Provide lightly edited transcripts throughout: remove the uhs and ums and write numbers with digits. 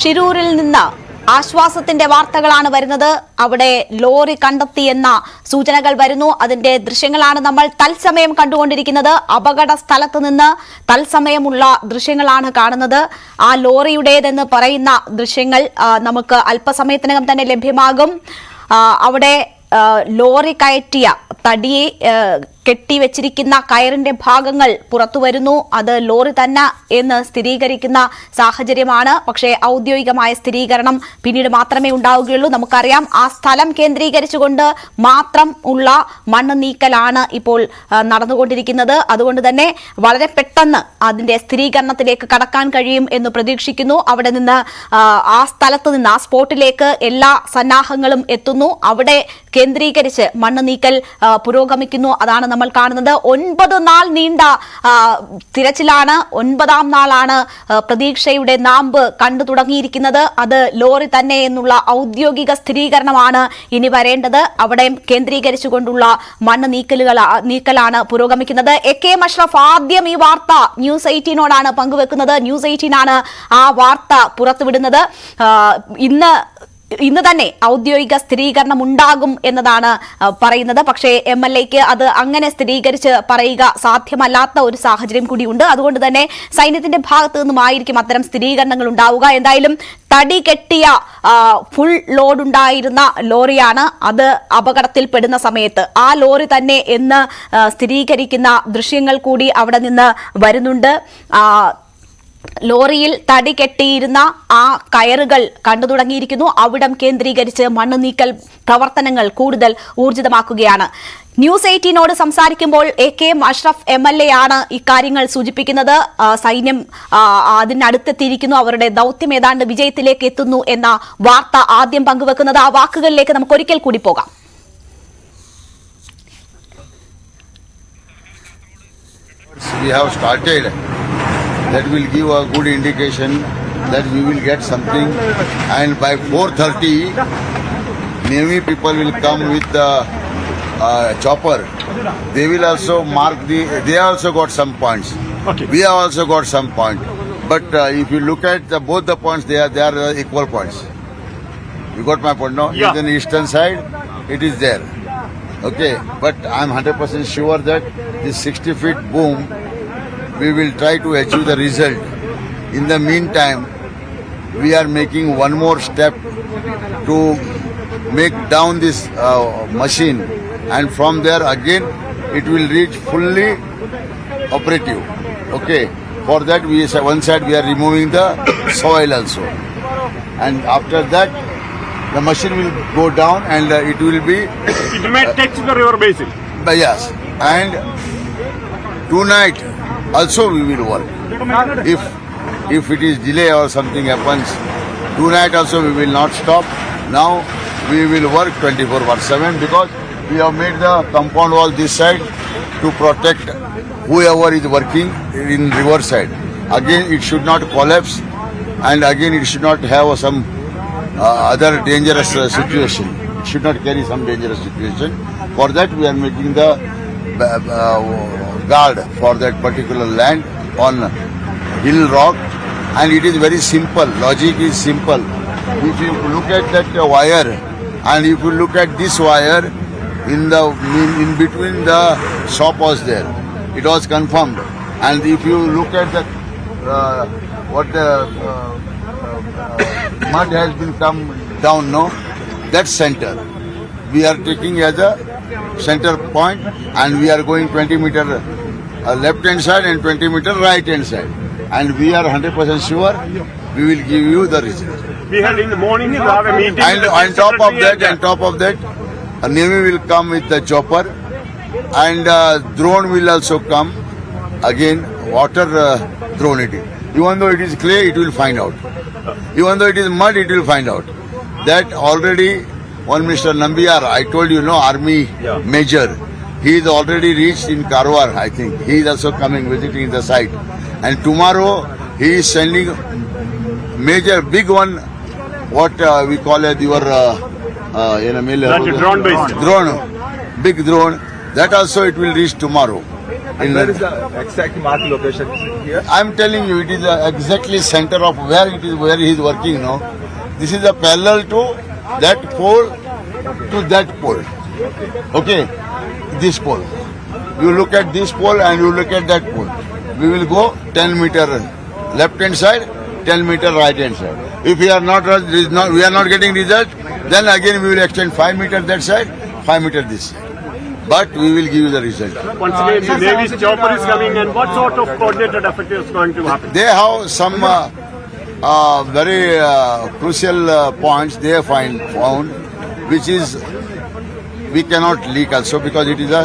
ഷിരൂരിൽ നിന്ന് ആശ്വാസത്തിന്റെ വാർത്തകളാണ് വരുന്നത്. അവിടെ ലോറി കണ്ടെത്തിയെന്ന സൂചനകൾ വരുന്നു. അതിന്റെ ദൃശ്യങ്ങളാണ് നമ്മൾ തത്സമയം കണ്ടുകൊണ്ടിരിക്കുന്നത്. അപകട സ്ഥലത്ത് നിന്ന് തത്സമയമുള്ള ദൃശ്യങ്ങളാണ് കാണുന്നത്. ആ ലോറിയുടേതെന്ന് പറയുന്ന ദൃശ്യങ്ങൾ നമുക്ക് അല്പസമയത്തിനകം തന്നെ ലഭ്യമാകും. അവിടെ ലോറി കയറ്റിയ തടിയെ കെട്ടിവെച്ചിരിക്കുന്ന കയറിന്റെ ഭാഗങ്ങൾ പുറത്തു വരുന്നു. അത് ലോറി തന്നെ എന്ന് സ്ഥിരീകരിക്കുന്ന സാഹചര്യമാണ്. പക്ഷേ ഔദ്യോഗികമായ സ്ഥിരീകരണം പിന്നീട് മാത്രമേ ഉണ്ടാവുകയുള്ളൂ. നമുക്കറിയാം, ആ സ്ഥലം കേന്ദ്രീകരിച്ചുകൊണ്ട് മാത്രം ഉള്ള മണ്ണ് നീക്കലാണ് ഇപ്പോൾ നടന്നുകൊണ്ടിരിക്കുന്നത്. അതുകൊണ്ട് തന്നെ വളരെ പെട്ടെന്ന് അതിന്റെ സ്ഥിരീകരണത്തിലേക്ക് കടക്കാൻ കഴിയും എന്ന് പ്രതീക്ഷിക്കുന്നു. അവിടെ നിന്ന് ആ സ്ഥലത്ത് നിന്ന് ആ സ്പോട്ടിലേക്ക് എല്ലാ സന്നാഹങ്ങളും എത്തുന്നു. അവിടെ കേന്ദ്രീകരിച്ച് മണ്ണ് നീക്കൽ പുരോഗമിക്കുന്നു. അതാണ് നമ്മൾ കാണുന്നത്. 9 നാൾ നീണ്ട തിരച്ചിലാണ്. 9ാം നാളാണ് പ്രതീക്ഷയുടെ നാമ്പ് കണ്ടു തുടങ്ങിയിരിക്കുന്നത്. അത് ലോറി തന്നെ എന്നുള്ള ഔദ്യോഗിക സ്ഥിരീകരണമാണ് ഇനി വരേണ്ടത്. അവിടെ കേന്ദ്രീകരിച്ചുകൊണ്ടുള്ള മണ്ണ് നീക്കലാണ് പുരോഗമിക്കുന്നത്. AK അഷ്റഫ് ആദ്യം ഈ വാർത്ത ന്യൂസ് 18നോടാണ് പങ്കുവെക്കുന്നത്. ന്യൂസ് 18 ആണ് ആ വാർത്ത പുറത്തുവിടുന്നത്. ഇന്ന് തന്നെ ഔദ്യോഗിക സ്ഥിരീകരണം ഉണ്ടാകും എന്നതാണ് പറയുന്നത്. പക്ഷേ MLAക്ക് അത് അങ്ങനെ സ്ഥിരീകരിച്ച് പറയുക സാധ്യമല്ലാത്ത ഒരു സാഹചര്യം കൂടിയുണ്ട്. അതുകൊണ്ട് തന്നെ സൈന്യത്തിന്റെ ഭാഗത്തു നിന്നുമായിരിക്കും അത്തരം സ്ഥിരീകരണങ്ങൾ ഉണ്ടാവുക. എന്തായാലും തടി കെട്ടിയ ഫുൾ ലോഡ് ഉണ്ടായിരുന്ന ലോറിയാണ്. അത് അപകടത്തിൽപ്പെടുന്ന സമയത്ത് ആ ലോറി തന്നെ എന്ന് സ്ഥിരീകരിക്കുന്ന ദൃശ്യങ്ങൾ കൂടി അവിടെ നിന്ന് വരുന്നുണ്ട്. ലോറിയിൽ തടി കെട്ടിയിരുന്ന ആ കയറുകൾ കണ്ടു തുടങ്ങിയിരിക്കുന്നു. അവിടം കേന്ദ്രീകരിച്ച് മണ്ണ് നീക്കൽ പ്രവർത്തനങ്ങൾ കൂടുതൽ ഊർജിതമാക്കുകയാണ്. ന്യൂസ് 18നോട് സംസാരിക്കുമ്പോൾ AK അഷ്റഫ് MLA ആണ് ഇക്കാര്യങ്ങൾ സൂചിപ്പിക്കുന്നത്. സൈന്യം അതിനടുത്തെത്തിയിരിക്കുന്നു. അവരുടെ ദൗത്യം ഏതാണ്ട് വിജയത്തിലേക്ക് എത്തുന്നു എന്ന വാർത്ത ആദ്യം പങ്കുവെക്കുന്നത്. ആ വാക്കുകളിലേക്ക് നമുക്ക് ഒരിക്കൽ കൂടി പോകാം. That will give a good indication that we will get something, and by 4:30 Navy people will come with the chopper. They will also mark they also got some points. Okay. We have also got some point, but if you look at both the points, they are equal points. You got my point, no? Yeah. In the eastern side, it is there. Okay, but I am 100% sure that this 60 feet boom, we will try to achieve the result. In the meantime, we are making one more step to make down this machine, and from there again it will reach fully operative. Okay, for that one side we are removing the soil also, and after that the machine will go down and it will be It may touch the river basin. Yes, and tonight also we will work. If it is delay or something happens, tonight also we will not stop. Now we will work 24/7 because we have made the compound wall this side to protect whoever is working in river side. Again, it should not collapse, and again it should not have some other dangerous situation. It should not carry some dangerous situation. For that we are making the guard for that particular land on hill rock, and it is very simple. Logic is simple. If you look at that wire, and if you look at this wire in between the shop was there, it was confirmed. And if you look at that what the mud has been come down, no, that center we are taking as a center point, and we are going 20 meter left hand side and 20 meter right hand side, and we are 100% sure we will give you the result. We had in the morning we have a meeting. And on top of that a Navy will come with the chopper, and drone will also come. Again, water drone it is. Even though it is clay, it will find out. Even though it is mud, it will find out. That already one Mr. Nambiar, I told you, no, army major, he is already reached in Karwar, I think. He is also coming, visiting the site. And tomorrow he is sending major, big one, what we call as your Drone based. Drone, big drone. That also it will reach tomorrow. In Where the- is the exact mark location here? I'm telling you, it is exactly center of where it is, where he is working now. This is a parallel to that pole, to that pole. Okay, this pole. You look at this pole and you look at that pole. We will go 10 meter left hand side, 10 meter right hand side. If we are not getting result, then again we will extend 5 meter that side, 5 meter this side. But we will give you the result. Once again, the Navy's chopper is coming, and what sort of coordinated effect is going to happen? They have some very crucial points they have found, which is we cannot leak also because it is a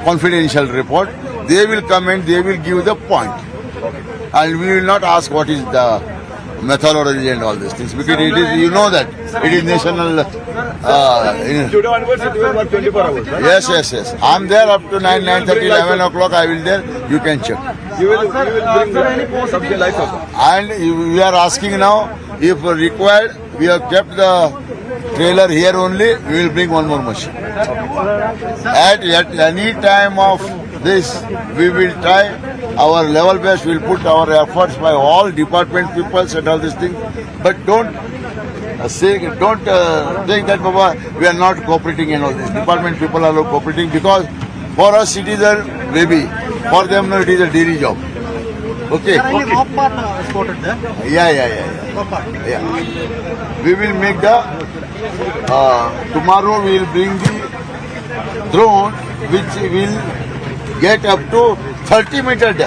confidential report. They will come and they will give the point, and we will not ask what is the methodology and all these things because it is, you know, that it is national. Today onwards it will work 24 hours, right? Yes. I'm there up to 9:30, 11 o'clock. I will there. You can check. You will bring the something like also. And we are asking now, if required, we have kept the trailer here only, we will bring one more machine. At any time of this, we will try our level best, we will put our efforts by all department people and all these things. But don't think that, Baba, we are not cooperating and all this. Department people are not cooperating because for us it is a baby. For them, no, it is a daily job. Okay. Yeah. We will make the tomorrow we will bring the drone which will get up to 30 meter depth.